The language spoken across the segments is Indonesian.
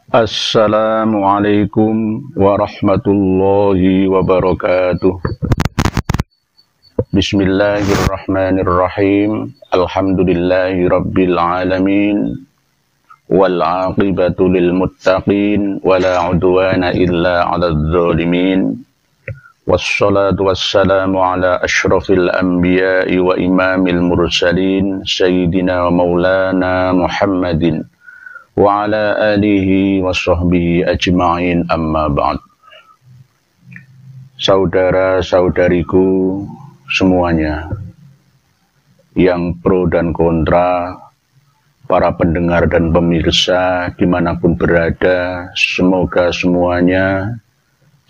Assalamualaikum warahmatullahi wabarakatuh. Bismillahirrahmanirrahim. Alhamdulillahi rabbil alamin. Wal aqibatu lil muttaqin. Wala udwana illa 'alal zalimin. Wassalatu wassalamu ala asyrafil anbiya'i wa imamil mursalin. Sayyidina wa maulana Muhammadin wa ala alihi wa sahbihi ajma'in, amma ba'd. Saudara-saudariku semuanya, yang pro dan kontra, para pendengar dan pemirsa dimanapun berada, semoga semuanya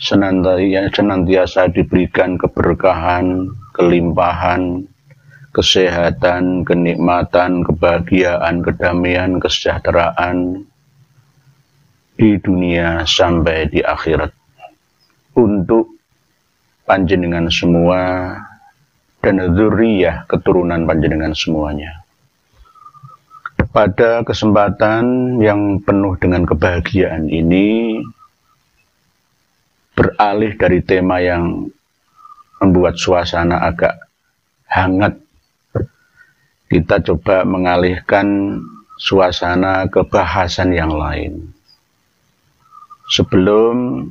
senantiasa diberikan keberkahan, kelimpahan, kesehatan, kenikmatan, kebahagiaan, kedamaian, kesejahteraan di dunia sampai di akhirat untuk panjenengan semua dan dzurriyyah keturunan panjenengan semuanya. Pada kesempatan yang penuh dengan kebahagiaan ini, beralih dari tema yang membuat suasana agak hangat, kita coba mengalihkan suasana ke bahasan yang lain. Sebelum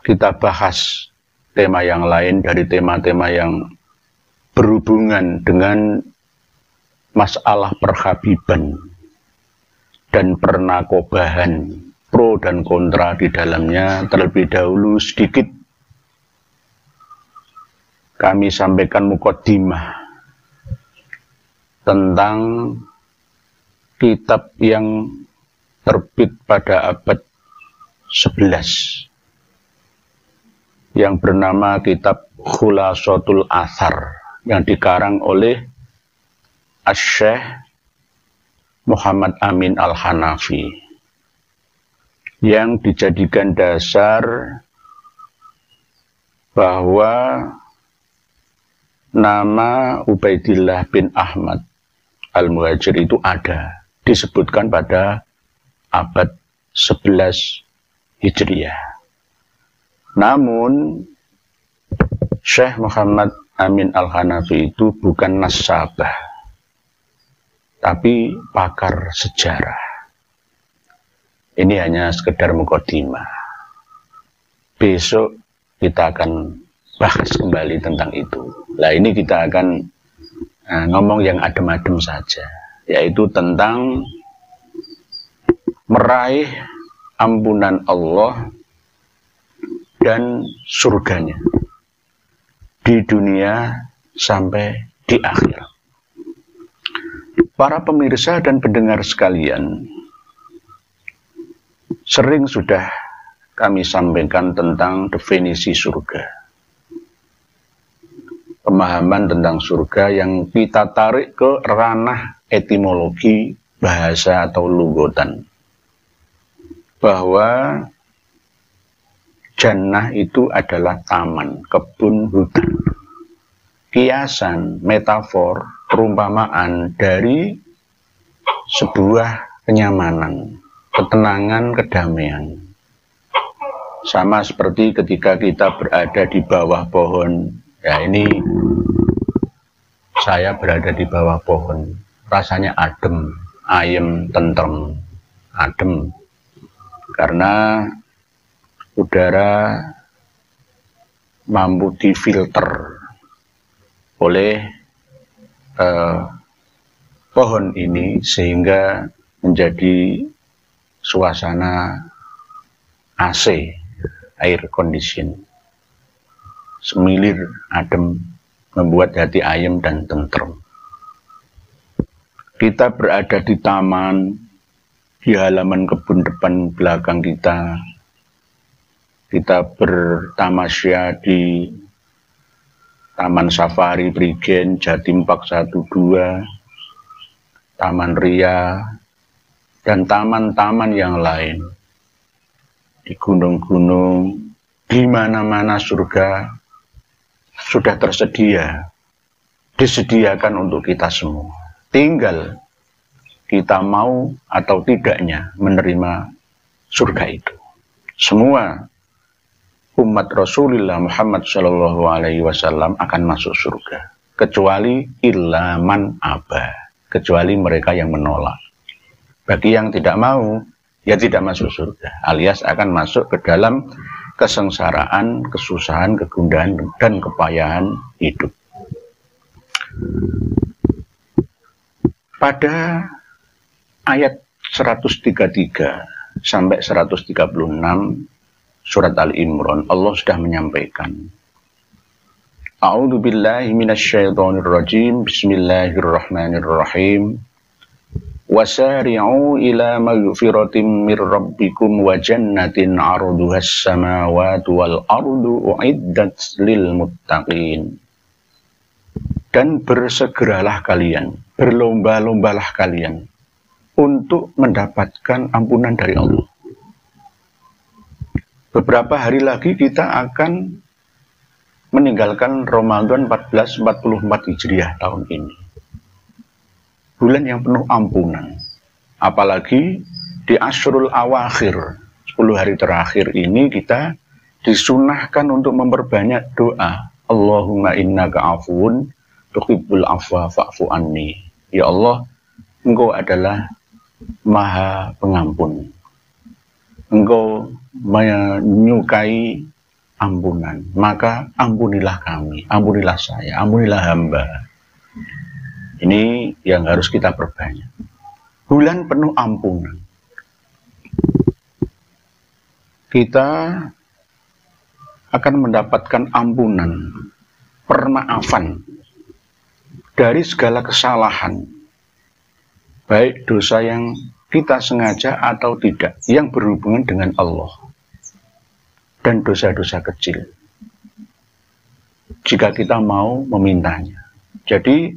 kita bahas tema yang lain dari tema-tema yang berhubungan dengan masalah perhabiban dan pernakobahan, pro dan kontra di dalamnya, terlebih dahulu sedikit kami sampaikan muqaddimah tentang kitab yang terbit pada abad 11 yang bernama kitab Khulasatul Athar yang dikarang oleh Asy-Syaikh Muhammad Amin Al-Hanafi, yang dijadikan dasar bahwa nama Ubaidillah bin Ahmad Al-Muhajir itu ada, disebutkan pada abad 11 Hijriah. Namun Syekh Muhammad Amin Al-Hanafi itu bukan nasabah, tapi pakar sejarah. Ini hanya sekedar muqaddimah. Besok kita akan bahas kembali tentang itu. Nah, ini kita akan ngomong yang adem-adem saja, yaitu tentang meraih ampunan Allah dan surganya di dunia sampai di akhirat. Para pemirsa dan pendengar sekalian, sering sudah kami sampaikan tentang definisi surga, pemahaman tentang surga yang kita tarik ke ranah etimologi bahasa atau lugotan, bahwa jannah itu adalah taman, kebun, hutan, kiasan, metafor, perumpamaan dari sebuah kenyamanan, ketenangan, kedamaian. Sama seperti ketika kita berada di bawah pohon. Ya, ini saya berada di bawah pohon, rasanya adem, ayem, tentrem, adem, karena udara mampu difilter oleh pohon ini sehingga menjadi suasana AC, air condition, semilir, adem, membuat hati ayem dan tentrem. Kita berada di taman, di halaman kebun depan belakang kita. Kita bertamasya di Taman Safari Prigen, Jatim Park 1-2, Taman Ria, dan taman-taman yang lain. Di gunung-gunung, di mana-mana surga sudah tersedia, disediakan untuk kita semua. Tinggal kita mau atau tidaknya menerima surga itu. Semua umat Rasulullah Muhammad Shallallahu Alaihi Wasallam akan masuk surga, kecuali ilaman aba, kecuali mereka yang menolak. Bagi yang tidak mau, ya tidak masuk surga, alias akan masuk ke dalam kesengsaraan, kesusahan, kegundahan, dan kepayahan hidup. Pada ayat 133 sampai 136 surat Al-Imran, Allah sudah menyampaikan, A'udzu billahi minasyaitonir rajim, bismillahirrahmanirrahim. Wasari'u ila maghfiratin mir rabbikum wa jannatin 'arduhas samawati wal ardu u'iddat lil muttaqin. Dan bersegeralah kalian, berlomba-lombalah kalian untuk mendapatkan ampunan dari Allah. Beberapa hari lagi kita akan meninggalkan Ramadan 1444 Hijriah tahun ini. Bulan yang penuh ampunan. Apalagi di Asyrul Awakhir, 10 hari terakhir ini kita disunahkan untuk memperbanyak doa. Allahumma innaka afuwun tuhibbul afwa fa'fu anni. Ya Allah, Engkau adalah Maha Pengampun. Engkau menyukai ampunan, maka ampunilah kami, ampunilah saya, ampunilah hamba. Ini yang harus kita perbanyak. Bulan penuh ampunan. Kita akan mendapatkan ampunan, permaafan dari segala kesalahan, baik dosa yang kita sengaja atau tidak, yang berhubungan dengan Allah, dan dosa-dosa kecil, jika kita mau memintanya. Jadi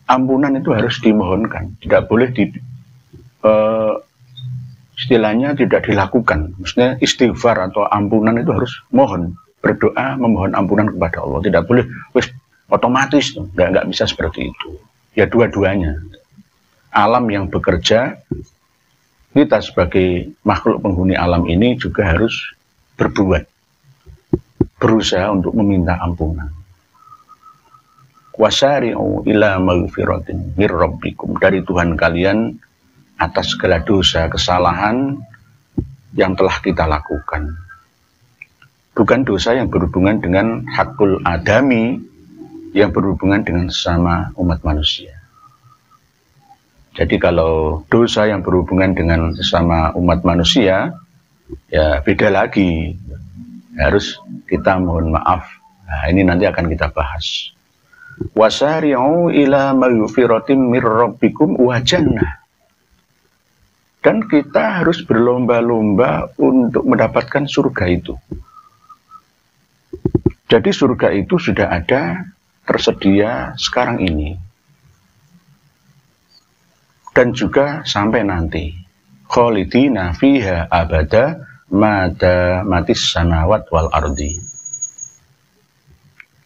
ampunan itu harus dimohonkan, tidak boleh istilahnya tidak dilakukan. Maksudnya istighfar atau ampunan itu harus mohon, berdoa memohon ampunan kepada Allah. Tidak boleh wis otomatis, nggak bisa seperti itu. Ya dua-duanya. Alam yang bekerja, kita sebagai makhluk penghuni alam ini juga harus berbuat, berusaha untuk meminta ampunan. Wasari'u ila maghfiratin mir rabbikum, dari Tuhan kalian atas segala dosa, kesalahan yang telah kita lakukan. Bukan dosa yang berhubungan dengan hakul adami, yang berhubungan dengan sesama umat manusia. Jadi kalau dosa yang berhubungan dengan sesama umat manusia, ya beda lagi. Harus kita mohon maaf. Nah, ini nanti akan kita bahas. Wasari'u ila maghfiratin mir rabbikum wa jannah. Dan kita harus berlomba-lomba untuk mendapatkan surga itu. Jadi surga itu sudah ada, tersedia sekarang ini. Dan juga sampai nanti. Khalidina fiha abada mada matis samawat wal ardi.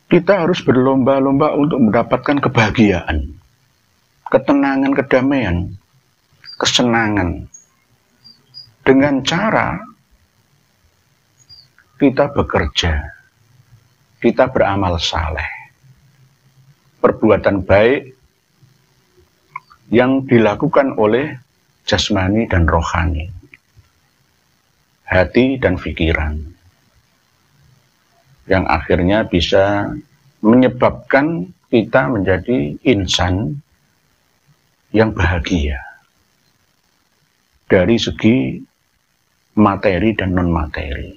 Kita harus berlomba-lomba untuk mendapatkan kebahagiaan, ketenangan, kedamaian, kesenangan. Dengan cara kita bekerja, kita beramal saleh, perbuatan baik yang dilakukan oleh jasmani dan rohani, hati dan pikiran, yang akhirnya bisa menyebabkan kita menjadi insan yang bahagia dari segi materi dan non-materi.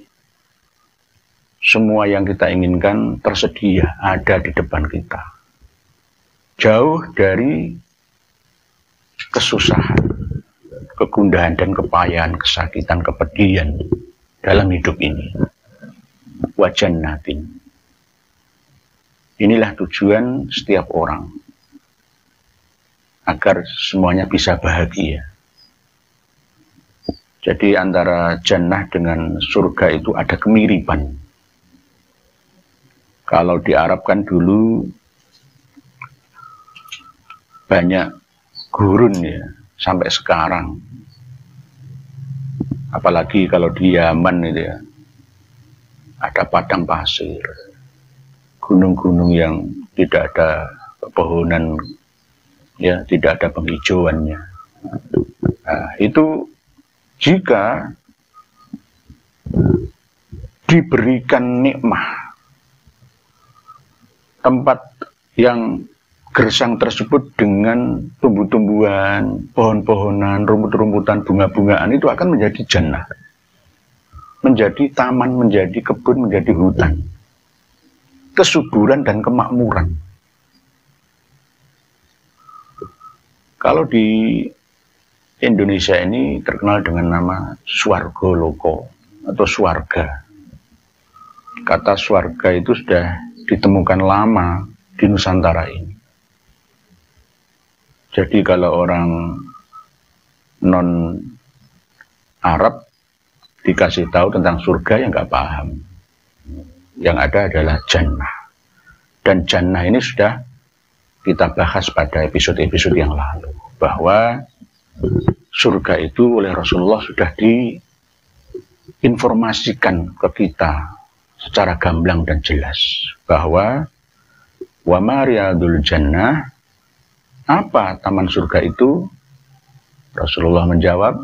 Semua yang kita inginkan tersedia, ada di depan kita. Jauh dari kesusahan, kegundahan dan kepayahan, kesakitan, kepedihan dalam hidup ini. Wa jannatin. Inilah tujuan setiap orang, agar semuanya bisa bahagia. Jadi antara jannah dengan surga itu ada kemiripan. Kalau diarabkan dulu banyak gurun ya, sampai sekarang Apalagi kalau di Yaman itu ya, ada padang pasir, gunung-gunung yang tidak ada pepohonan, ya, tidak ada penghijauannya. Nah, itu jika diberikan nikmah tempat yang gersang tersebut dengan tumbuh-tumbuhan, pohon-pohonan, rumput-rumputan, bunga-bungaan, itu akan menjadi jannah, menjadi taman, menjadi kebun, menjadi hutan, kesuburan dan kemakmuran. Kalau di Indonesia ini terkenal dengan nama Swarga Loko atau Swarga. Kata Swarga itu sudah ditemukan lama di Nusantara ini. Jadi kalau orang non Arab dikasih tahu tentang surga, ya nggak paham. Yang ada adalah jannah. Dan jannah ini sudah kita bahas pada episode-episode yang lalu, bahwa surga itu oleh Rasulullah sudah diinformasikan ke kita secara gamblang dan jelas, bahwa wa ma riyadul jannah, apa taman surga itu? Rasulullah menjawab,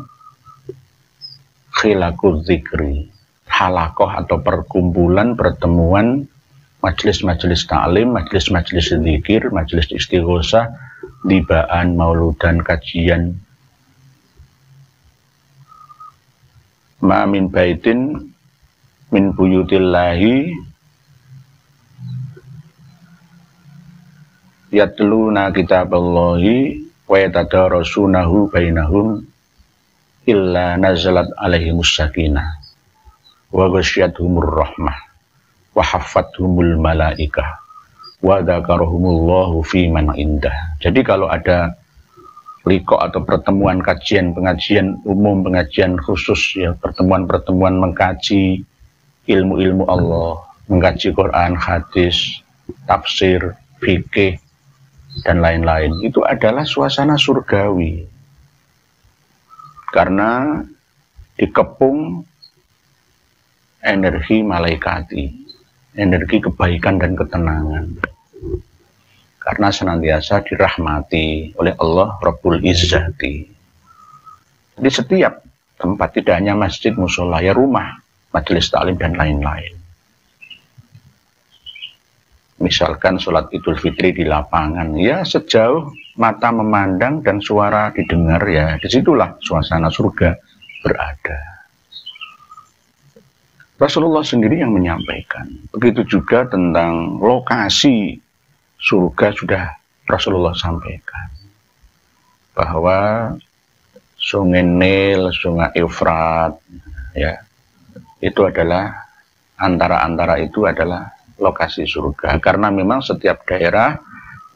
khilaquz zikri, halakoh atau perkumpulan, pertemuan, majelis-majelis ta'lim, majelis-majelis zikir, majelis istighosah, dibaan, mauludan, kajian. Ma min baitin min buyutillahi yatluna kitaballahi wa yatadarasunahu bainahum illa nazalat alaihimus sakinah wa ghasyiyatuhumur rahmah wa haffathumul malaikah wa dzakarahumullahu fi man indah. Jadi kalau ada liqa atau pertemuan kajian, pengajian umum, pengajian khusus, ya, pertemuan-pertemuan mengkaji ilmu-ilmu Allah, mengkaji Quran, hadis, tafsir, fikih, dan lain-lain, itu adalah suasana surgawi, karena dikepung energi malaikati, energi kebaikan dan ketenangan, karena senantiasa dirahmati oleh Allah Rabbul Izzati. Jadi setiap tempat, tidak hanya masjid, musola, ya rumah, majelis taklim dan lain-lain. Misalkan sholat Idul Fitri di lapangan, ya sejauh mata memandang dan suara didengar, ya disitulah suasana surga berada. Rasulullah sendiri yang menyampaikan. Begitu juga tentang lokasi surga sudah Rasulullah sampaikan, bahwa Sungai Nil, Sungai Efrat, ya, itu adalah antara itu adalah lokasi surga, karena memang setiap daerah,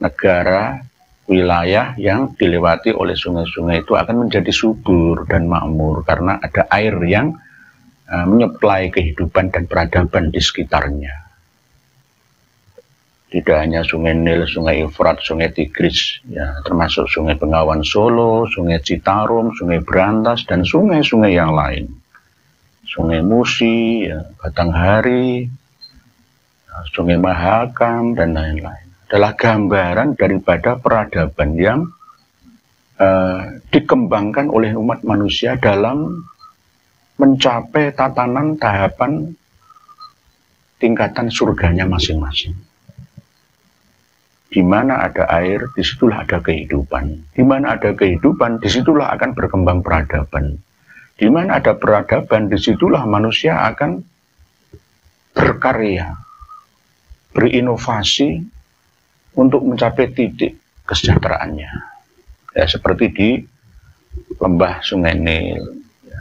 negara, wilayah yang dilewati oleh sungai-sungai itu akan menjadi subur dan makmur, karena ada air yang menyuplai kehidupan dan peradaban di sekitarnya. Tidak hanya Sungai Nil, Sungai Efrat, Sungai Tigris, ya, termasuk Sungai Bengawan Solo, Sungai Citarum, Sungai Berantas, dan sungai-sungai yang lain. Sungai Musi, ya, Batanghari, Sungai Mahakam, dan lain-lain, adalah gambaran daripada peradaban yang dikembangkan oleh umat manusia dalam mencapai tatanan tahapan tingkatan surganya masing-masing. Di mana ada air, disitulah ada kehidupan. Di mana ada kehidupan, disitulah akan berkembang peradaban. Di mana ada peradaban, disitulah manusia akan berkarya, berinovasi untuk mencapai titik kesejahteraannya. Ya, seperti di lembah Sungai Nil, ya,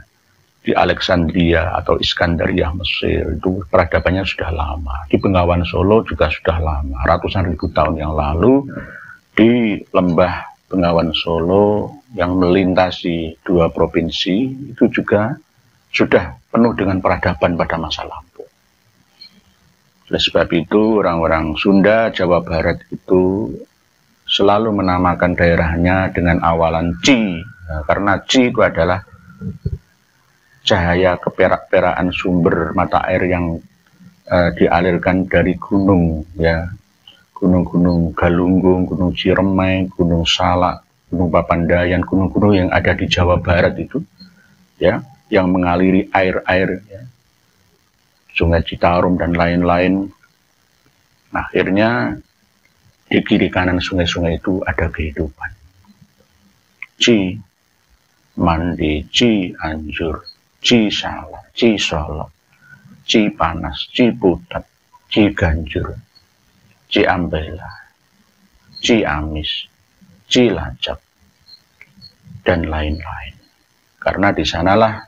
di Alexandria atau Iskandaria Mesir, itu peradabannya sudah lama. Di Bengawan Solo juga sudah lama, ratusan ribu tahun yang lalu. Di lembah Bengawan Solo yang melintasi 2 provinsi itu juga sudah penuh dengan peradaban pada masa lampau. Oleh sebab itu orang-orang Sunda, Jawa Barat itu selalu menamakan daerahnya dengan awalan Ci, karena Ci itu adalah cahaya keperak-perakan sumber mata air yang dialirkan dari gunung, ya, gunung-gunung Galunggung, Gunung Ciremai, Gunung Salak, Gunung Papandayan, gunung-gunung yang ada di Jawa Barat itu, ya, yang mengaliri air-air, ya, Sungai Citarum dan lain-lain. Akhirnya di kiri kanan sungai-sungai itu ada kehidupan. Ci Mandi, Ci Anjur, Ci Salak, Ci Solok, Ci Panas, Ci Putat, Ci Ganjur, Ci Ambela, Ci Amis, Ci Lacak, dan lain-lain. Karena di sanalah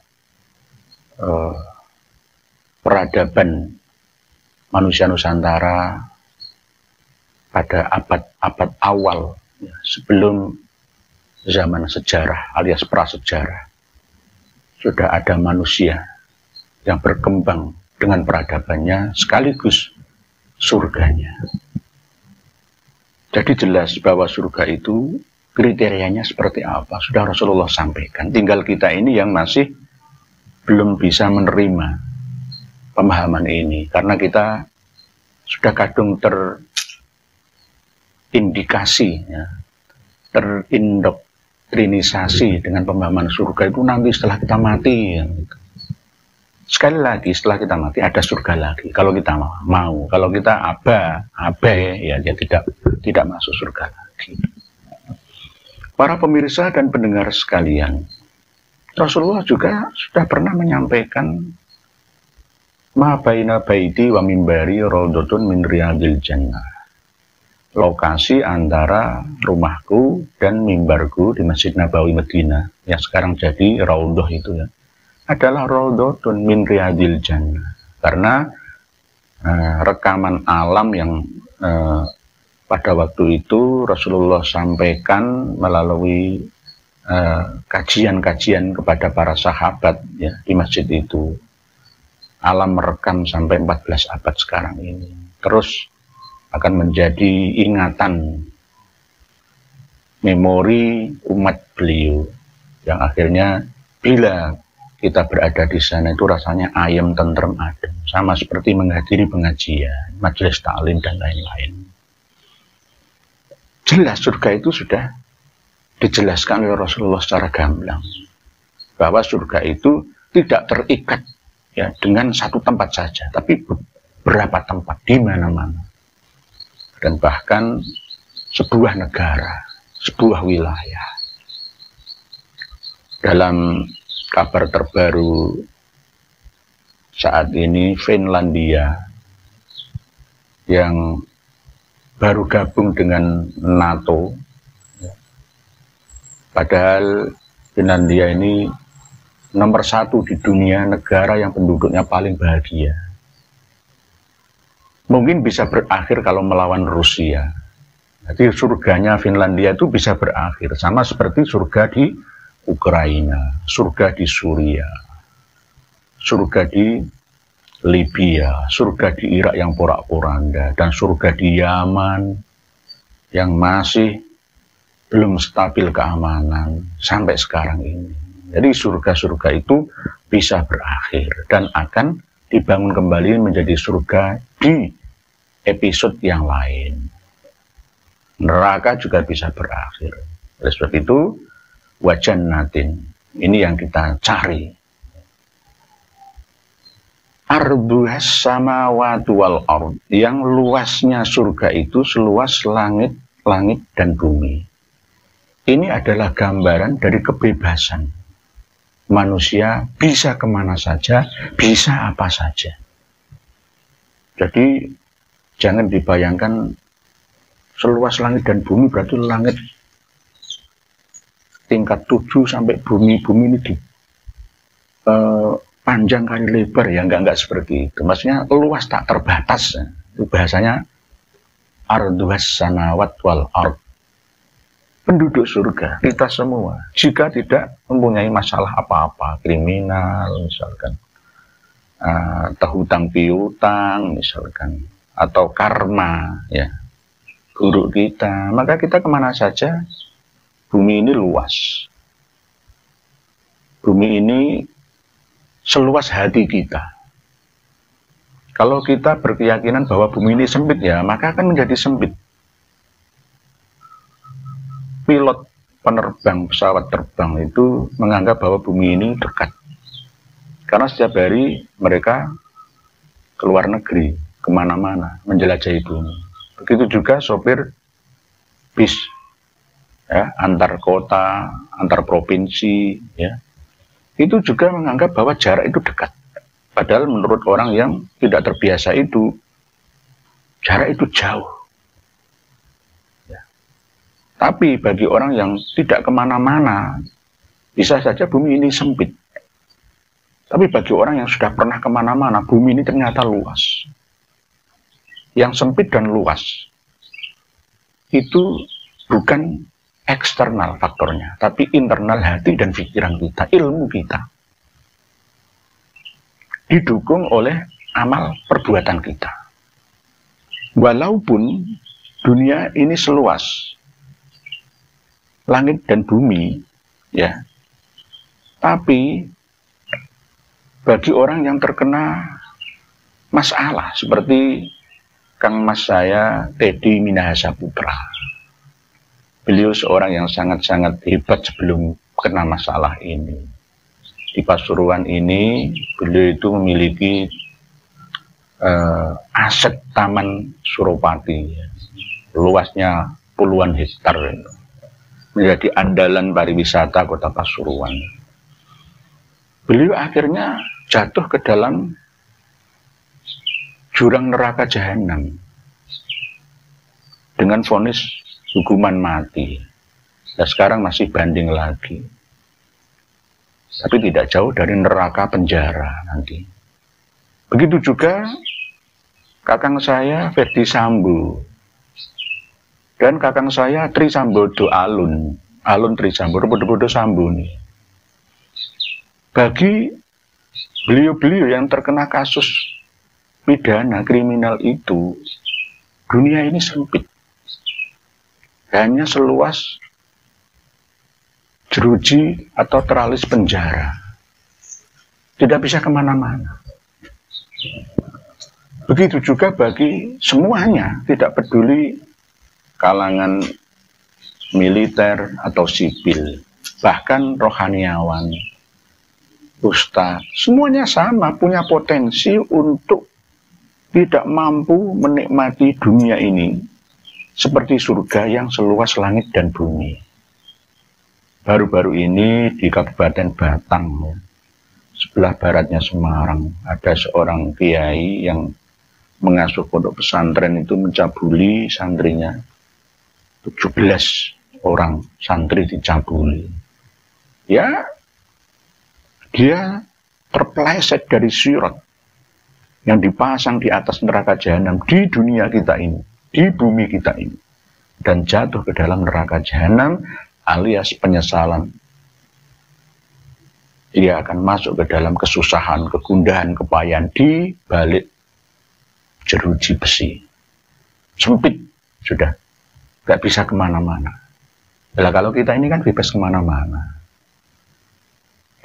peradaban manusia Nusantara pada abad-abad awal, ya, sebelum zaman sejarah alias prasejarah, sudah ada manusia yang berkembang dengan peradabannya sekaligus surganya. Jadi jelas bahwa surga itu kriterianya seperti apa, sudah Rasulullah sampaikan. Tinggal kita ini yang masih belum bisa menerima pemahaman ini, karena kita sudah kadung terindikasi, ya, terindoktrinisasi dengan pemahaman surga itu nanti setelah kita mati, ya. Sekali lagi, setelah kita mati ada surga lagi kalau kita mau. Kalau kita abai, ya dia tidak masuk surga lagi. Para pemirsa dan pendengar sekalian, Rasulullah juga sudah pernah menyampaikan, ma baina baiti wa mimbari raudhatun min riyadil jannah. Lokasi antara rumahku dan mimbarku di Masjid Nabawi Madinah, yang sekarang jadi raudhah itu, ya, adalah raudhatun min riyadil jannah. Karena rekaman alam yang pada waktu itu Rasulullah sampaikan melalui kajian-kajian kepada para sahabat, ya, di masjid itu. Alam merekam sampai 14 abad sekarang ini. Terus akan menjadi ingatan memori umat beliau, yang akhirnya bila kita berada di sana itu rasanya ayem, tentrem, adem, sama seperti menghadiri pengajian, majelis taklim dan lain-lain. Jelas surga itu sudah dijelaskan oleh Rasulullah secara gamblang, bahwa surga itu tidak terikat, ya, dengan satu tempat saja, tapi beberapa tempat di mana-mana. Dan bahkan sebuah negara, sebuah wilayah. Dalam kabar terbaru saat ini, Finlandia yang baru gabung dengan NATO, padahal Finlandia ini nomor 1 di dunia, negara yang penduduknya paling bahagia. Mungkin bisa berakhir kalau melawan Rusia. Jadi surganya Finlandia itu bisa berakhir, sama seperti surga di Ukraina, surga di Suria, surga di Libya, surga di Irak yang porak-poranda, dan surga di Yaman yang masih belum stabil keamanan sampai sekarang ini. Jadi surga-surga itu bisa berakhir dan akan dibangun kembali menjadi surga di episode yang lain. Neraka juga bisa berakhir. Oleh sebab itu, wajannatin, ini yang kita cari. Arduhas samawati wal ard, yang luasnya surga itu seluas langit dan bumi. Ini adalah gambaran dari kebebasan. Manusia bisa kemana saja, bisa apa saja. Jadi jangan dibayangkan seluas langit dan bumi berarti langit tingkat 7 sampai bumi ini di panjang kali lebar, ya, enggak seperti itu. Maksudnya luas tak terbatas, ya. Itu bahasanya arduhas samawat wal ard. Penduduk surga, kita semua, jika tidak mempunyai masalah apa-apa, kriminal misalkan, hutang piutang misalkan, atau karma, ya, buruk kita, maka kita kemana saja. Bumi ini luas. Bumi ini seluas hati kita. Kalau kita berkeyakinan bahwa bumi ini sempit ya, maka akan menjadi sempit. Pilot penerbang pesawat terbang itu menganggap bahwa bumi ini dekat. Karena setiap hari mereka keluar negeri, kemana-mana, menjelajahi bumi. Begitu juga sopir bis, ya, antar kota, antar provinsi, ya, itu juga menganggap bahwa jarak itu dekat. Padahal menurut orang yang tidak terbiasa itu, jarak itu jauh. Ya. Tapi bagi orang yang tidak kemana-mana, bisa saja bumi ini sempit. Tapi bagi orang yang sudah pernah kemana-mana, bumi ini ternyata luas. Yang sempit dan luas, itu bukan eksternal faktornya, tapi internal hati dan pikiran kita, ilmu kita. Didukung oleh amal perbuatan kita. Walaupun dunia ini seluas langit dan bumi, ya, tapi bagi orang yang terkena masalah seperti Kang Mas saya, Teddy Minahasa Putra, beliau seorang yang sangat-sangat hebat sebelum kena masalah ini. Di Pasuruan ini, beliau itu memiliki aset Taman Suropati, luasnya puluhan hektar, menjadi andalan pariwisata kota Pasuruan. Beliau akhirnya jatuh ke dalam jurang neraka jahanam dengan vonis hukuman mati. Dan sekarang masih banding lagi. Tapi tidak jauh dari neraka penjara nanti. Begitu juga kakang saya Ferdi Sambo dan kakang saya Tri Sambodo Alun Tri Sambodo, bodo-bodo Sambo nih. Bagi beliau-beliau yang terkena kasus pidana kriminal itu, dunia ini sempit. Hanya seluas jeruji atau teralis penjara. Tidak bisa kemana-mana. Begitu juga bagi semuanya, tidak peduli kalangan militer atau sipil, bahkan rohaniawan, ustaz, semuanya sama, punya potensi untuk tidak mampu menikmati dunia ini seperti surga yang seluas langit dan bumi. Baru-baru ini di Kabupaten Batang, sebelah baratnya Semarang, ada seorang kiai yang mengasuh pondok pesantren itu mencabuli santrinya. 17 orang santri dicabuli. Ya, dia terpeleset dari sirat yang dipasang di atas neraka jahanam di dunia kita ini, di bumi kita ini, dan jatuh ke dalam neraka jahanam alias penyesalan. Ia akan masuk ke dalam kesusahan, kegundahan, kepayahan di balik jeruji besi. Sempit sudah, gak bisa kemana-mana. Nah, kalau kita ini kan bebas kemana-mana.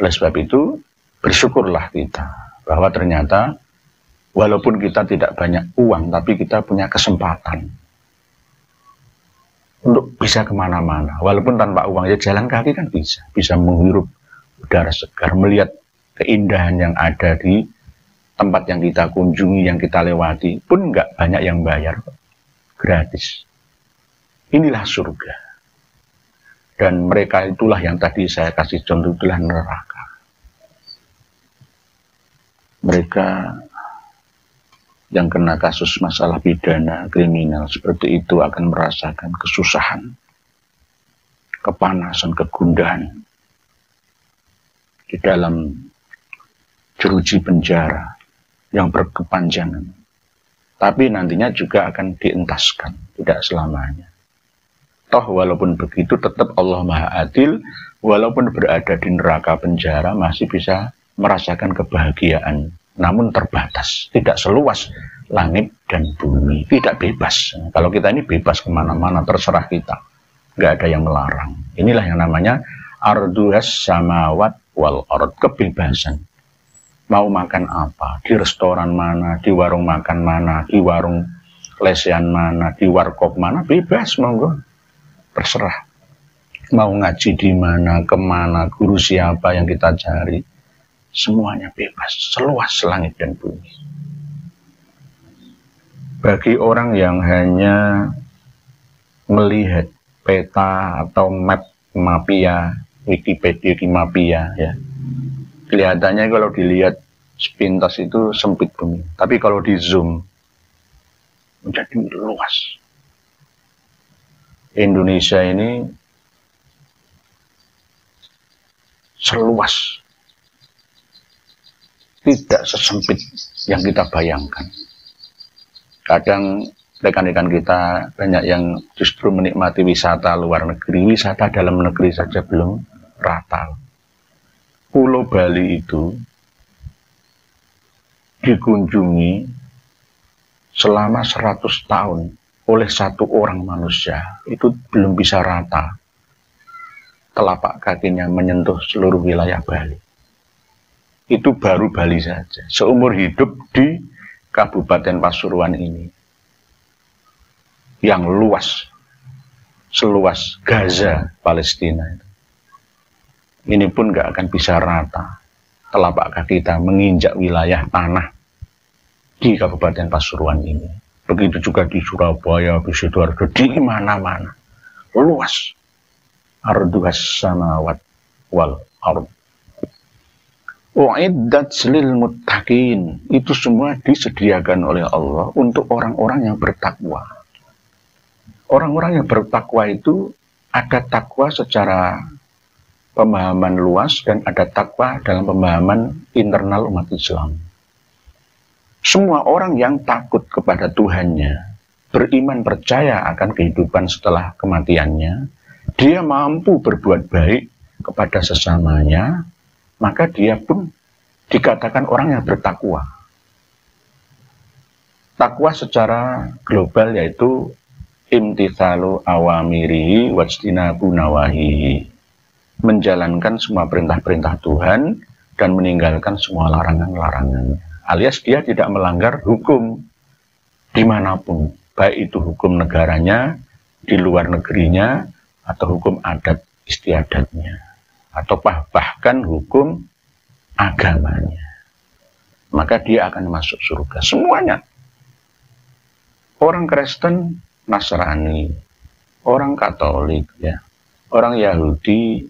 Oleh sebab itu, bersyukurlah kita bahwa ternyata walaupun kita tidak banyak uang, tapi kita punya kesempatan untuk bisa kemana-mana. Walaupun tanpa uang, ya jalan kaki kan bisa. Bisa menghirup udara segar, melihat keindahan yang ada di tempat yang kita kunjungi, yang kita lewati. Pun nggak banyak yang bayar, gratis. Inilah surga. Dan mereka itulah yang tadi saya kasih contoh, itulah neraka. Mereka yang kena kasus masalah pidana, kriminal, seperti itu akan merasakan kesusahan, kepanasan, kegundahan di dalam jeruji penjara yang berkepanjangan. Tapi nantinya juga akan dientaskan, tidak selamanya. Toh walaupun begitu tetap Allah Maha Adil, walaupun berada di neraka penjara masih bisa merasakan kebahagiaan. Namun terbatas, tidak seluas langit dan bumi, tidak bebas. Kalau kita ini bebas kemana-mana, terserah kita, nggak ada yang melarang. Inilah yang namanya arduhas samawat wal ard, kebebasan. mau makan apa, di restoran mana, di warung makan mana, di warung lesehan mana, di warkop mana, bebas, monggo, terserah. Mau ngaji di mana, kemana, guru siapa yang kita cari, semuanya bebas, seluas langit dan bumi. Bagi orang yang hanya melihat peta atau map Mapia, Wikipedia Mapia, ya, kelihatannya kalau dilihat sepintas itu sempit bumi, tapi kalau di zoom menjadi luas. Indonesia ini seluas, tidak sesempit yang kita bayangkan. Kadang rekan-rekan kita banyak yang justru menikmati wisata luar negeri, wisata dalam negeri saja belum rata. Pulau Bali itu dikunjungi selama 100 tahun oleh satu orang manusia, itu belum bisa rata telapak kakinya menyentuh seluruh wilayah Bali. Itu baru Bali saja, seumur hidup di Kabupaten Pasuruan ini, yang luas, seluas Gaza, Palestina. Ini pun gak akan bisa rata telapak kaki kita menginjak wilayah tanah di Kabupaten Pasuruan ini. Begitu juga di Surabaya, di Sidoarjo, di mana-mana. Luas. Arduhas samawat wal ard. Uiddat lil muttaqin. Itu semua disediakan oleh Allah untuk orang-orang yang bertakwa. Orang-orang yang bertakwa itu ada takwa secara pemahaman luas dan ada takwa dalam pemahaman internal umat Islam. Semua orang yang takut kepada Tuhannya, beriman percaya akan kehidupan setelah kematiannya, dia mampu berbuat baik kepada sesamanya, maka dia pun dikatakan orang yang bertakwa. Takwa secara global yaitu imtithalu awamirihi wajtinabu nawahihi, menjalankan semua perintah-perintah Tuhan dan meninggalkan semua larangan-larangannya. Alias dia tidak melanggar hukum dimanapun, baik itu hukum negaranya, di luar negerinya, atau hukum adat istiadatnya, atau bahkan hukum agamanya. Maka dia akan masuk surga semuanya. Orang Kristen, Nasrani, orang Katolik, ya, orang Yahudi,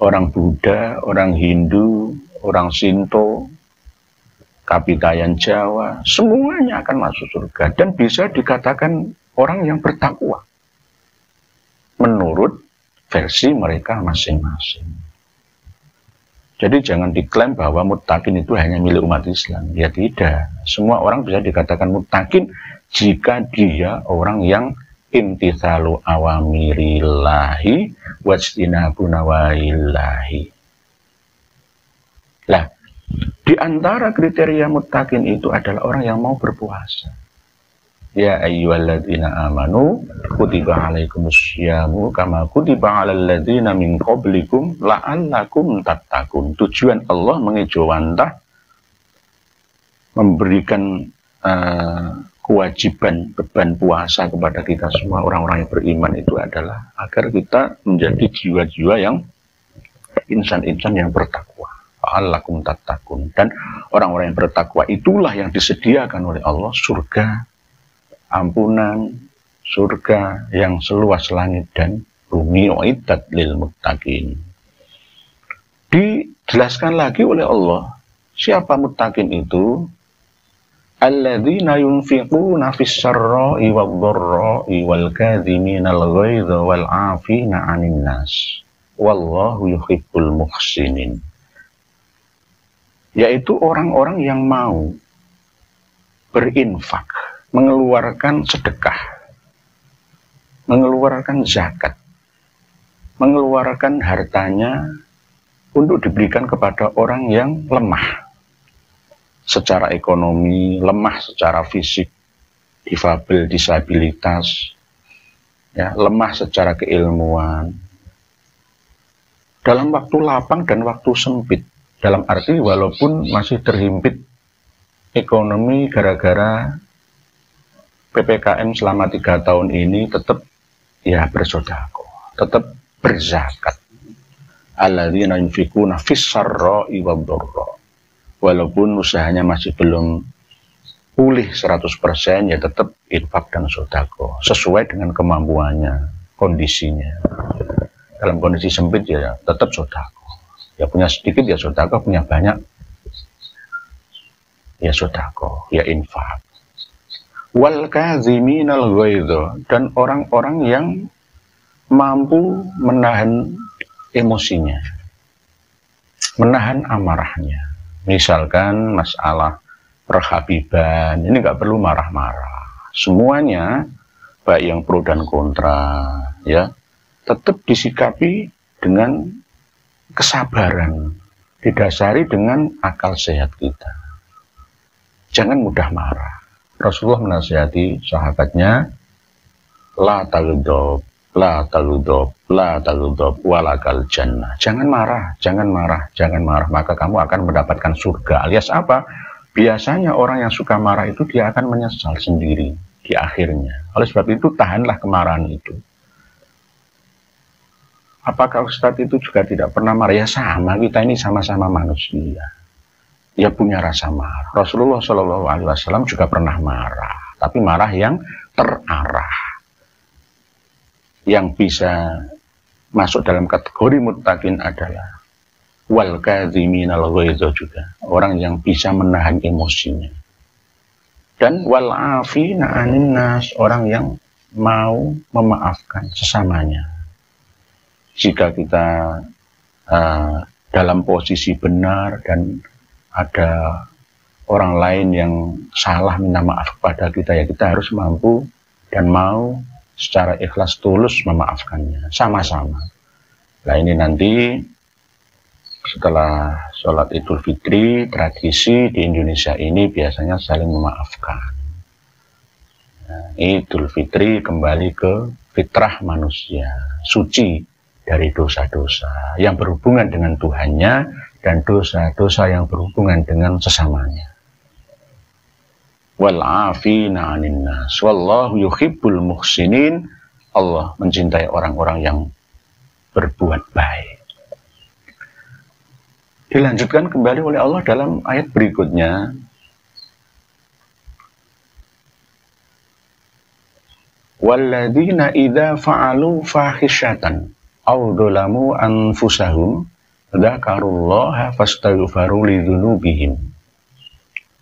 orang Buddha, orang Hindu, orang Sinto, Kapitayan Jawa, semuanya akan masuk surga dan bisa dikatakan orang yang bertakwa menurut versi mereka masing-masing. Jadi jangan diklaim bahwa muttaqin itu hanya milik umat Islam. Ya tidak. Semua orang bisa dikatakan muttaqin jika dia orang yang imtithalu awamirillahi wajtinabu nawahillahi. Lah, di antara kriteria muttaqin itu adalah orang yang mau berpuasa. Ya ayyuhalladzina amanu kutiba alaikumusyamu kama kutiba alal ladzina min qablikum la'allakum tattaqun. Tujuan Allah mengejawantah memberikan kewajiban beban puasa kepada kita semua orang-orang yang beriman itu adalah agar kita menjadi jiwa-jiwa yang insan-insan yang bertakwa. La'allakum tattaqun. Dan orang-orang yang bertakwa itulah yang disediakan oleh Allah surga, ampunan, surga yang seluas langit dan bumi, uiddat lil muttaqin. Dijelaskan lagi oleh Allah, siapa muttaqin itu? Alladzina yunfiquna fis sarra'i wadh-dharra'i wal kadhiminal ghaidha wal 'afina 'anil nas. Wallahu yuhibbul muhsinin. Yaitu orang-orang yang mau berinfak, mengeluarkan sedekah, mengeluarkan zakat, mengeluarkan hartanya untuk diberikan kepada orang yang lemah secara ekonomi, lemah secara fisik, difabel, disabilitas, ya, lemah secara keilmuan. Dalam waktu lapang dan waktu sempit, Dalam arti walaupun masih terhimpit ekonomi gara-gara PPKM selama 3 tahun ini, tetap ya bersedekah, tetap berzakat. Alladzina yunfikuna fis-sarra'i wad-dharra. Walaupun usahanya masih belum pulih 100%, ya tetap infak dan sedekah sesuai dengan kemampuannya, kondisinya. Dalam kondisi sempit ya tetap sedekah. Ya punya sedikit ya sedekah, punya banyak ya sedekah, ya infak. Wal kadziminal ghaidha, dan orang-orang yang mampu menahan emosinya, menahan amarahnya. Misalkan masalah perhabiban, ini nggak perlu marah-marah. Semuanya, baik yang pro dan kontra, ya tetap disikapi dengan kesabaran, didasari dengan akal sehat kita. Jangan mudah marah. Rasulullah menasihati sahabatnya, la taludhob, la taludhob, la taludhob, walakal jannah. Jangan marah, jangan marah, jangan marah, maka kamu akan mendapatkan surga. Alias apa? Biasanya orang yang suka marah itu dia akan menyesal sendiri di akhirnya. Oleh sebab itu tahanlah kemarahan itu. Apakah Ustadz itu juga tidak pernah marah? Ya sama, kita ini sama-sama manusia. Ya punya rasa marah. Rasulullah SAW juga pernah marah, tapi marah yang terarah. Yang bisa masuk dalam kategori muttaqin adalah wal kadziminal ghaidha, juga orang yang bisa menahan emosinya. Dan wal afina 'anin nas, orang yang mau memaafkan sesamanya. Jika kita dalam posisi benar dan ada orang lain yang salah minta maaf kepada kita, ya kita harus mampu dan mau secara ikhlas tulus memaafkannya sama-sama. Nah ini nanti setelah sholat Idul Fitri, tradisi di Indonesia ini biasanya saling memaafkan. Nah, Idul Fitri kembali ke fitrah manusia, suci dari dosa-dosa yang berhubungan dengan Tuhannya dan dosa-dosa yang berhubungan dengan sesamanya. Wal afina 'anin nas, wallahu yuhibbul muhsinin. Allah mencintai orang-orang yang berbuat baik. Dilanjutkan kembali oleh Allah dalam ayat berikutnya. Walladzina idza fa'alu fahisyatan aw dzalamu anfusahum dzakarullaha fastaghfiru lidzunubihim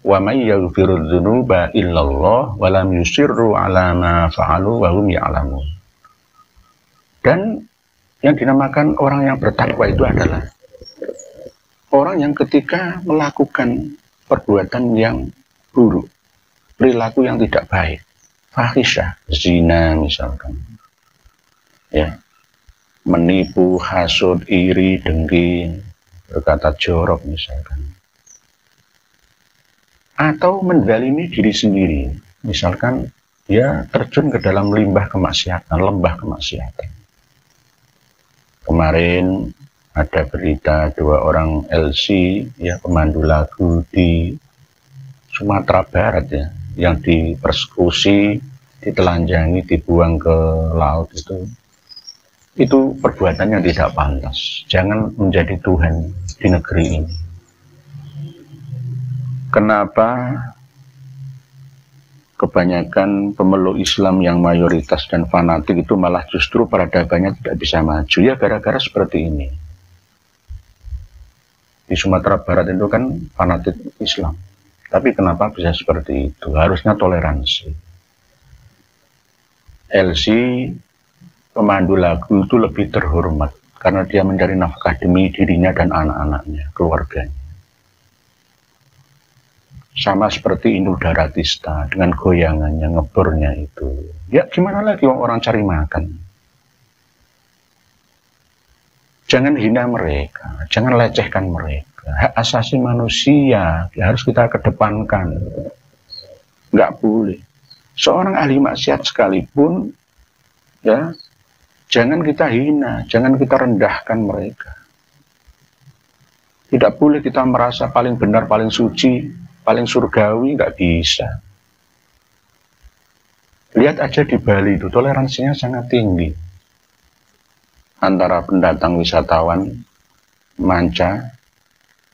wa may yaghfiru dzunuba illallah wa lam yusirru 'ala ma fa'alu wa hum ya'lamun. Dan yang dinamakan orang yang bertakwa itu adalah orang yang ketika melakukan perbuatan yang buruk, perilaku yang tidak baik, fahisyah, zina misalkan, ya, menipu, hasud, iri, dengki, berkata jorok misalkan, atau menzalimi diri sendiri, misalkan dia terjun ke dalam lembah kemaksiatan. Kemarin ada berita 2 orang LC, ya, pemandu lagu di Sumatera Barat, ya, yang dipersekusi, ditelanjangi, dibuang ke laut. Itu perbuatan yang tidak pantas. Jangan menjadi Tuhan di negeri ini. Kenapa kebanyakan pemeluk Islam yang mayoritas dan fanatik itu malah justru peradabannya tidak bisa maju? Ya gara-gara seperti ini. Di Sumatera Barat itu kan fanatik Islam. Tapi kenapa bisa seperti itu? Harusnya toleransi. LC, pemandu lagu itu lebih terhormat karena dia mencari nafkah demi dirinya dan anak-anaknya, keluarganya. Sama seperti Inul Daratista dengan goyangannya, ngebornya itu. Ya gimana lagi orang cari makan? Jangan hina mereka, jangan lecehkan mereka. Hak asasi manusia ya harus kita kedepankan. Nggak boleh. Seorang ahli maksiat sekalipun, ya, jangan kita hina, jangan kita rendahkan mereka. Tidak boleh kita merasa paling benar, paling suci, paling surgawi, nggak bisa. Lihat aja di Bali itu, toleransinya sangat tinggi. Antara pendatang wisatawan manca,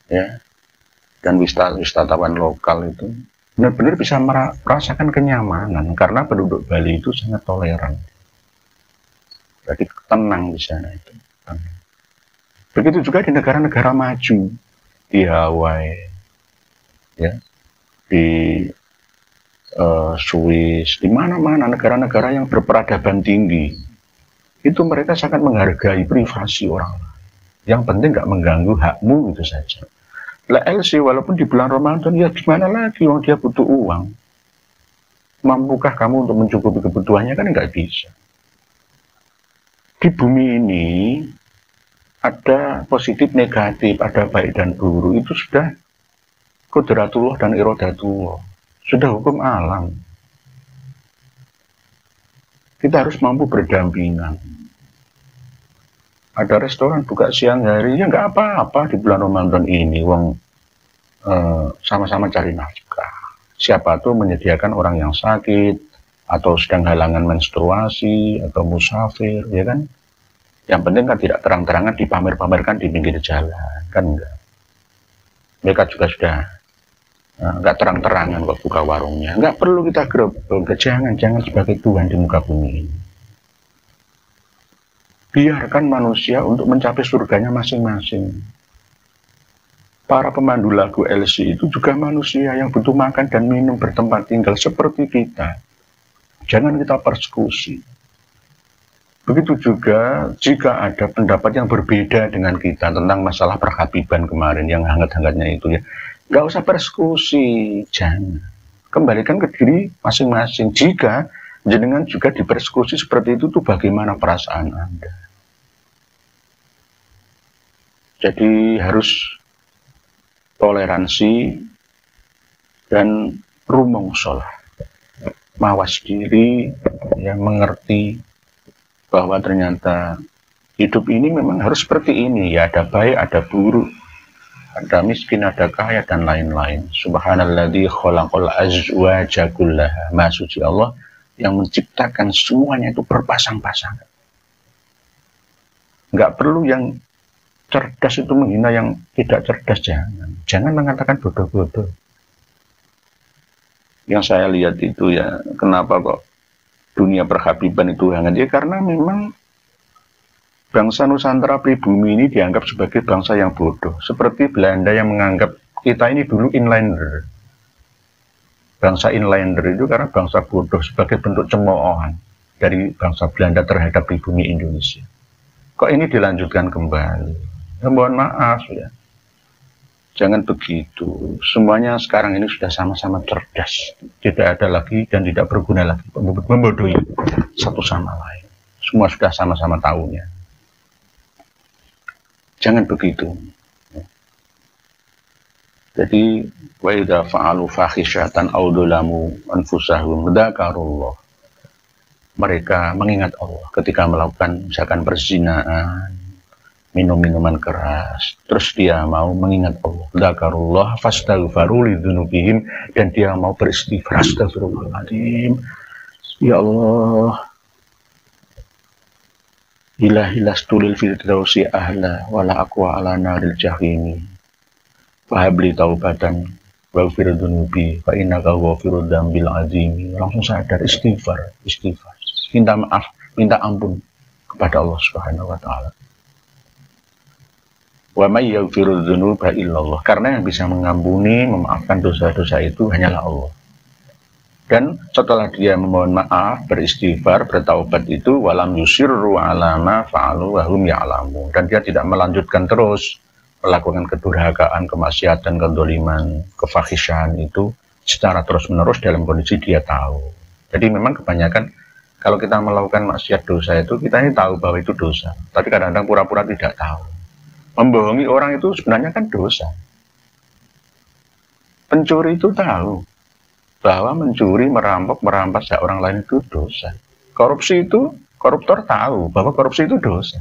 ya, dan wisatawan lokal itu benar-benar bisa merasakan kenyamanan karena penduduk Bali itu sangat toleran. Jadi tenang di sana itu. Begitu juga di negara-negara maju, di Hawaii, ya, di Swiss, di mana-mana negara-negara yang berperadaban tinggi, itu mereka sangat menghargai privasi orang lain. Yang penting nggak mengganggu hakmu gitu saja. Lah LC walaupun di bulan Ramadan, ya gimana lagi, orang dia butuh uang. Mampukah kamu untuk mencukupi kebutuhannya? Kan nggak bisa. Di bumi ini ada positif negatif, ada baik dan buruk, itu sudah qudratullah dan iradatullah, sudah hukum alam. Kita harus mampu berdampingan. Ada restoran buka siang hari, ya nggak apa-apa di bulan Ramadan ini, wong sama-sama cari nafkah. Siapa tuh menyediakan orang yang sakit, atau sedang halangan menstruasi, atau musafir, ya kan? Yang penting kan tidak terang-terangan dipamer-pamerkan di pinggir jalan, kan enggak. Mereka juga sudah nggak terang-terangan kok buka warungnya. Nggak perlu kita gerobol, jangan sebagai Tuhan di muka bumi ini. Biarkan manusia untuk mencapai surganya masing-masing. Para pemandu lagu LC itu juga manusia yang butuh makan dan minum, bertempat tinggal seperti kita. Jangan kita persekusi. Begitu juga jika ada pendapat yang berbeda dengan kita tentang masalah perhabiban kemarin yang hangat-hangatnya itu, ya nggak usah persekusi, jangan. Kembalikan ke diri masing-masing. Jika jenengan juga dipersekusi seperti itu, tuh bagaimana perasaan Anda? Jadi harus toleransi dan rumongsolah, mawas diri, ya, mengerti bahwa ternyata hidup ini memang harus seperti ini, ya, ada baik, ada buruk, ada miskin, ada kaya, dan lain-lain. Subhanalladzi khalaqal azwaja kullaha. Maha suci Allah yang menciptakan semuanya itu berpasang-pasangan. Nggak perlu yang cerdas itu menghina yang tidak cerdas, jangan mengatakan bodoh-bodoh. Yang saya lihat itu, ya, kenapa kok dunia perhabiban itu hangat, ya karena memang bangsa Nusantara pribumi ini dianggap sebagai bangsa yang bodoh, seperti Belanda yang menganggap kita ini dulu inlander. Bangsa inlander itu karena bangsa bodoh, sebagai bentuk cemoohan dari bangsa Belanda terhadap pribumi Indonesia. Kok ini dilanjutkan kembali? Ya, mohon maaf, ya, jangan begitu. Semuanya sekarang ini sudah sama-sama cerdas, tidak ada lagi dan tidak berguna lagi membodohi satu sama lain. Semua sudah sama-sama tahunya. Jangan begitu. Jadi wa idza fa'alu fahisyatan aw dzalamu anfusahum dzakarullah. Mereka mengingat Allah ketika melakukan misalkan perzinaan, minum minuman keras, terus dia mau mengingat Allah. Dzakarullah fastaghfaru lidzunubihim, dan dia mau beristighfar, astagfirullahaladzim, ya Allah, ilahilas tulil firdausi ahla wala aqwa ala naril jahimi fahabli taubatan waghfir dzunubi fa innaka ghafurud dzambil azimi. Langsung sadar, istighfar, minta maaf, minta ampun kepada Allah Subhanahu wa taala. Wa may yaghfiru dzunuba illallah, karena yang bisa mengampuni, memaafkan dosa-dosa itu hanyalah Allah. Dan setelah dia memohon maaf, beristighfar, bertaubat itu, walam yusirru ala ma fa'alu wa hum ya'lamun, dan dia tidak melanjutkan terus melakukan kedurhakaan, kemaksiatan, kedzaliman, kefahishan itu secara terus-menerus dalam kondisi dia tahu. Jadi memang kebanyakan kalau kita melakukan maksiat dosa itu, kita ini tahu bahwa itu dosa, tapi kadang-kadang pura-pura tidak tahu. Membohongi orang itu sebenarnya kan dosa. Pencuri itu tahu bahwa mencuri, merampok, merampas hak orang lain itu dosa. Korupsi itu, koruptor tahu bahwa korupsi itu dosa.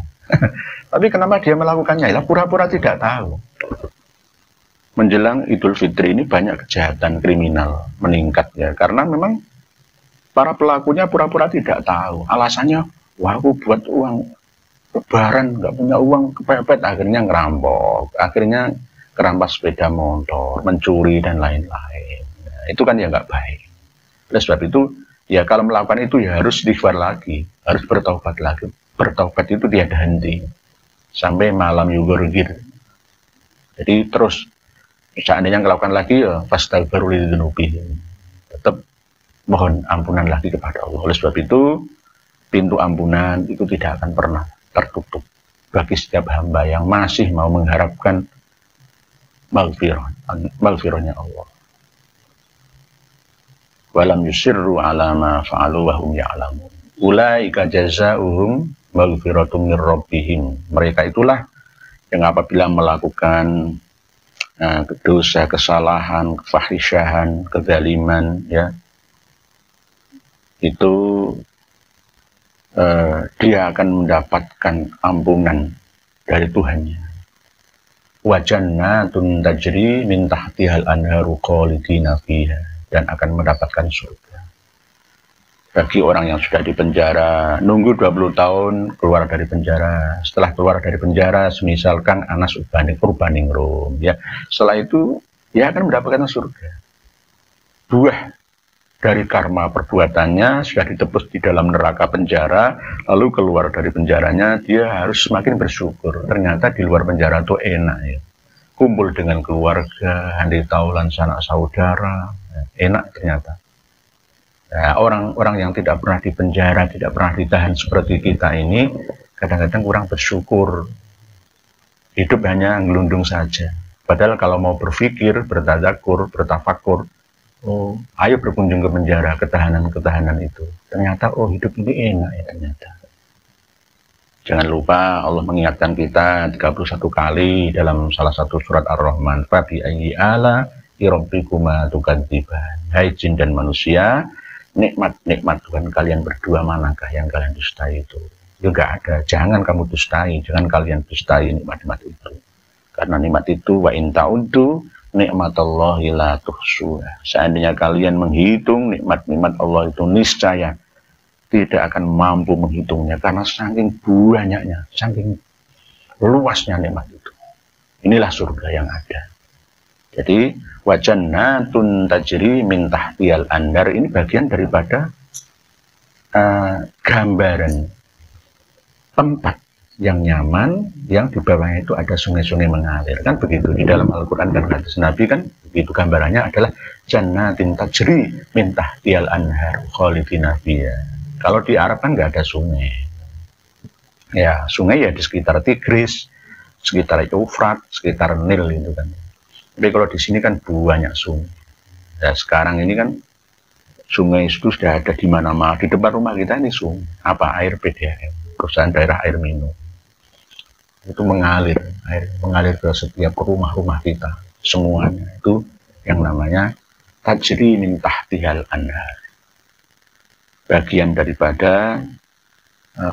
Tapi kenapa dia melakukannya? Ya pura-pura tidak tahu. menjelang Idul Fitri ini banyak kejahatan kriminal meningkat ya, karena memang para pelakunya pura-pura tidak tahu. Alasannya, wah aku buat uang lebaran, nggak punya uang, kepepet, akhirnya ngerampok, akhirnya kerampas sepeda motor, mencuri dan lain-lain. Nah, itu kan ya nggak baik. Oleh sebab itu, ya kalau melakukan itu ya harus istighfar lagi, harus bertaubat lagi. Bertaubat itu tiada henti sampai malam yugurgir. Jadi terus seandainya melakukan lagi ya fastaghfiru lidzunubihim. Tetap mohon ampunan lagi kepada Allah. Oleh sebab itu pintu ampunan itu tidak akan pernah tertutup bagi setiap hamba yang masih mau mengharapkan maghfirahnya Allah. Walam yusirru ala ma fa'alu wa hum ya'lamun. Ulaika jazaohum maghfiratum mir rabbihim. Mereka itulah yang apabila melakukan dosa, kesalahan, kefahisyahan, kezaliman, ya, itu dia akan mendapatkan ampunan dari Tuhannya. Wa jannatun tajri min tahtihal anharu khalidina fiha, dan akan mendapatkan surga. Bagi orang yang sudah di penjara, nunggu 20 tahun keluar dari penjara. Setelah keluar dari penjara, semisalkan Anas Urbaningrum, ya. Setelah itu, dia akan mendapatkan surga. Buah dari karma perbuatannya sudah ditebus di dalam neraka penjara, lalu keluar dari penjaranya, dia harus semakin bersyukur. Ternyata di luar penjara itu enak, ya. Kumpul dengan keluarga, handai taulan sanak saudara, enak ternyata. Nah, orang-orang yang tidak pernah dipenjara, tidak pernah ditahan seperti kita ini, kadang-kadang kurang bersyukur. Hidup hanya ngelundung saja. Padahal kalau mau berpikir, bertadzakur, bertafakur, oh, ayo berkunjung ke penjara, ketahanan-ketahanan itu. Ternyata, oh hidup ini enak ya ternyata. Jangan lupa Allah mengingatkan kita 31 kali dalam salah satu surat Ar-Rahman. Fabi ayyi ala rabbikuma tukadziban. Hai jin dan manusia, nikmat-nikmat Tuhan kalian berdua manakah yang kalian dustai itu? Ya enggak ada. Jangan kamu dustai, jangan kalian dustai nikmat-nikmat itu. Karena nikmat itu wa in ta'uddu nikmatallahi la tuhsuha. Seandainya kalian menghitung nikmat-nikmat Allah itu, niscaya tidak akan mampu menghitungnya karena saking banyaknya, saking luasnya nikmat itu. Inilah surga yang ada. Jadi wajannatun tajri min tahtiyal anhar ini bagian daripada gambaran tempat yang nyaman, yang di bawahnya itu ada sungai-sungai mengalir, kan begitu di dalam Al-Quran dan hadis Nabi kan begitu. Gambarannya adalah jannatin tajri min tahtiyal anhar khalidina fiha. Kalau di Arab kan nggak ada sungai, ya sungai ya di sekitar Tigris, sekitar Eufrat, sekitar Nil itu kan. Tapi kalau di sini kan banyak sungai. Nah, sekarang ini kan sungai itu sudah ada di mana-mana. Di depan rumah kita ini sungai. Apa? Air PDAM, perusahaan daerah air minum. Itu mengalir ke setiap rumah-rumah kita. Semuanya itu yang namanya tajri min tahtihal anhar. Bagian daripada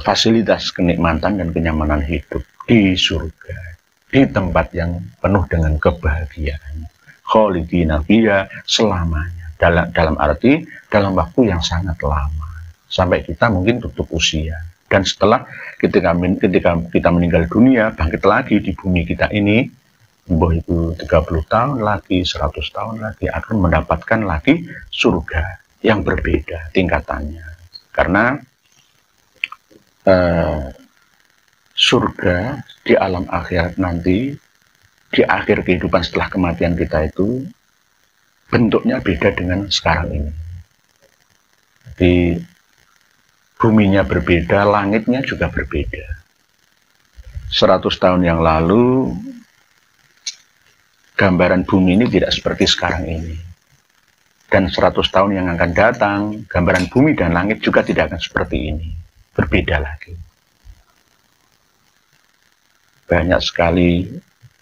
fasilitas kenikmatan dan kenyamanan hidup di surga, di tempat yang penuh dengan kebahagiaan. Khalidina fiha, selamanya. Dalam arti dalam waktu yang sangat lama. Sampai kita mungkin tutup usia. Dan setelah ketika kita meninggal dunia, bangkit lagi di bumi kita ini, mbah itu 30 tahun lagi, 100 tahun lagi, akan mendapatkan lagi surga yang berbeda tingkatannya. Karena surga di alam akhirat nanti, di akhir kehidupan setelah kematian kita itu, bentuknya beda dengan sekarang ini. Jadi buminya berbeda, langitnya juga berbeda. 100 tahun yang lalu, gambaran bumi ini tidak seperti sekarang ini. Dan 100 tahun yang akan datang, gambaran bumi dan langit juga tidak akan seperti ini. Berbeda lagi. Banyak sekali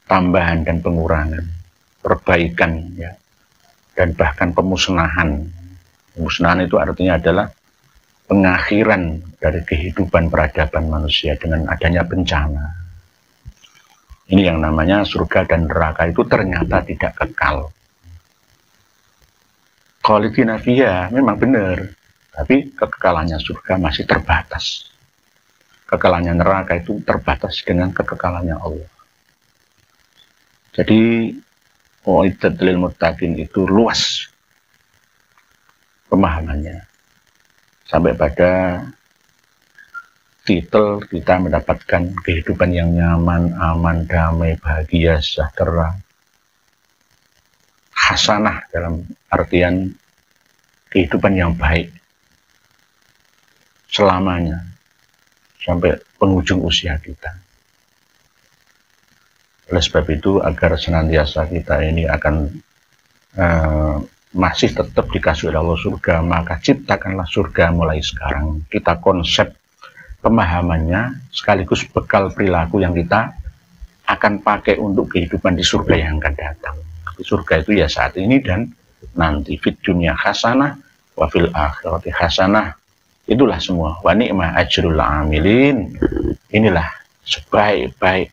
tambahan dan pengurangan, perbaikan, ya, dan bahkan pemusnahan. Pemusnahan itu artinya adalah pengakhiran dari kehidupan peradaban manusia dengan adanya bencana. Ini yang namanya surga dan neraka itu ternyata tidak kekal. Khalidina fiha memang benar, tapi kekekalannya surga masih terbatas. Kekekalannya neraka itu terbatas dengan kekekalannya Allah. Jadi uiddat lil muttaqin itu luas pemahamannya. Sampai pada titel kita mendapatkan kehidupan yang nyaman, aman, damai, bahagia, sejahtera. Hasanah dalam artian kehidupan yang baik selamanya sampai penghujung usia kita. Oleh sebab itu, agar senantiasa kita ini akan masih tetap dikasih oleh Allah surga, maka ciptakanlah surga mulai sekarang. Kita konsep pemahamannya sekaligus bekal perilaku yang kita akan pakai untuk kehidupan di surga yang akan datang. Surga itu ya saat ini dan nanti. Fid dunya hasanah wa fil akhirati hasanah. Itulah semua. Wa ni'ma ajrul amilin. Inilah sebaik-baik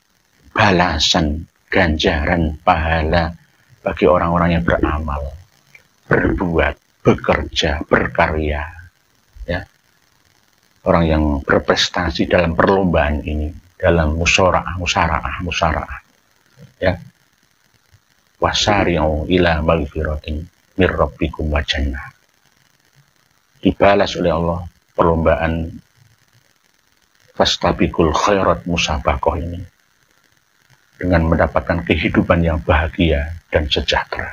balasan, ganjaran, pahala bagi orang-orang yang beramal, berbuat, bekerja, berkarya, ya. Orang yang berprestasi dalam perlombaan ini, dalam musyawarah, ya. Wasari'u ila maghfiratin mir rabbikum wa jannah. Dibalas oleh Allah perlombaan fastabiqul khairat musabaqah ini dengan mendapatkan kehidupan yang bahagia dan sejahtera.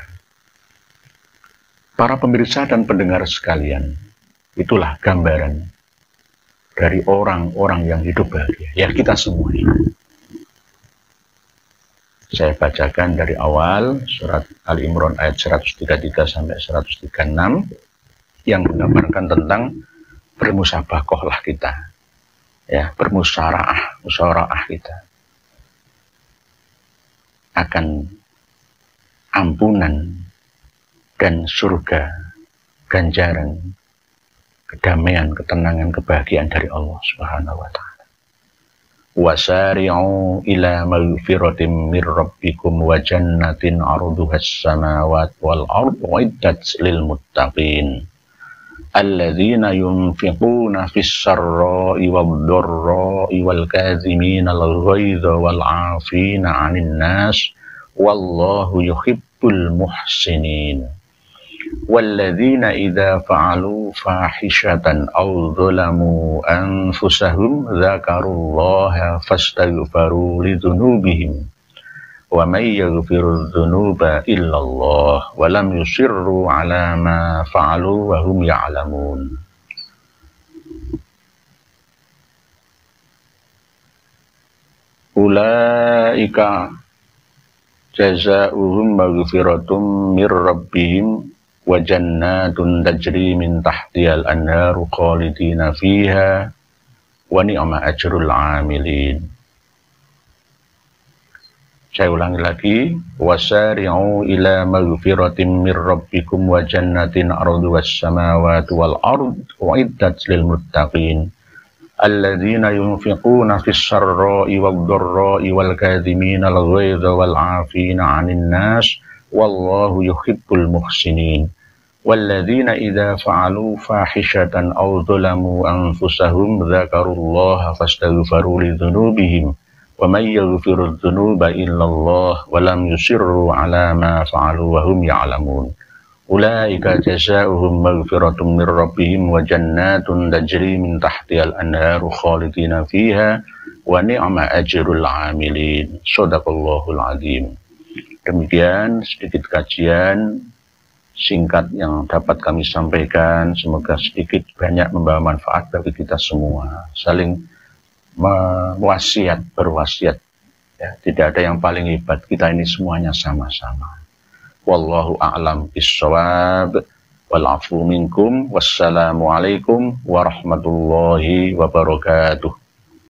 Para pemirsa dan pendengar sekalian, itulah gambaran dari orang-orang yang hidup bahagia, ya kita semua ini. Saya bacakan dari awal surat Al-Imran ayat 133 sampai 136 yang menggambarkan tentang bermusabaqahlah kita, ya, musyawarah kita akan ampunan dan surga, ganjaran, kedamaian, ketenangan, kebahagiaan dari Allah Subhanahu wa taala. Wasari'u ila maghfiratin mir rabbikum wa jannatin 'arduhas samawati wal ardu uiddat lil muttaqin alladzina yunfiquna fis sarra'i wad dharra'i wal kadhimina al ghaidha wal 'afina 'anil nas wallahu yuhibbul muhsinin. والذين إذا فعلوا فاحشة أو ظلموا أنفسهم ذكروا الله فاستغفروا لذنوبهم ومن يغفر الذنوب إلا الله ولم يصروا على ما فعلوا وهم يعلمون. أولئك جزاؤهم مغفرة من ربهم wa jannatun tajri min tahtihal anharu khalidina fiha wa ni'ma ajrul amilin. Saya ulangi lagi, wasari'u ila maghfiratin mir rabbikum wa jannatin arduhas samawati wal ard uiddat lil muttaqin alladzina yunfiquna fis sarra'i wad dharra'i wal kadhimina al ghaidha wal 'afina 'anil nas wallahu yuhibbul muhsinin. Walladzina idza fa'alu fahishatan aw dzalamu anfusahum dzakarullaha fastaghfiru lidzunubihim wa may yaghfiru dzunuba illallah wa lam yusirru 'ala ma fa'alu wa hum ya'lamun. Ulaika jazaohum maghfiratun mir rabbihim wa jannatun tajri min tahtihal anharu khalidina fiha wa ni'ma ajrul 'amilin. Shadaqallahul 'azim. Demikian sedikit kajian singkat yang dapat kami sampaikan. Semoga sedikit banyak membawa manfaat bagi kita semua. Saling berwasiat. Ya, tidak ada yang paling hebat. Kita ini semuanya sama-sama. Wallahu a'lam bissawab. Wal afu minkum. Wassalamualaikum warahmatullahi wabarakatuh.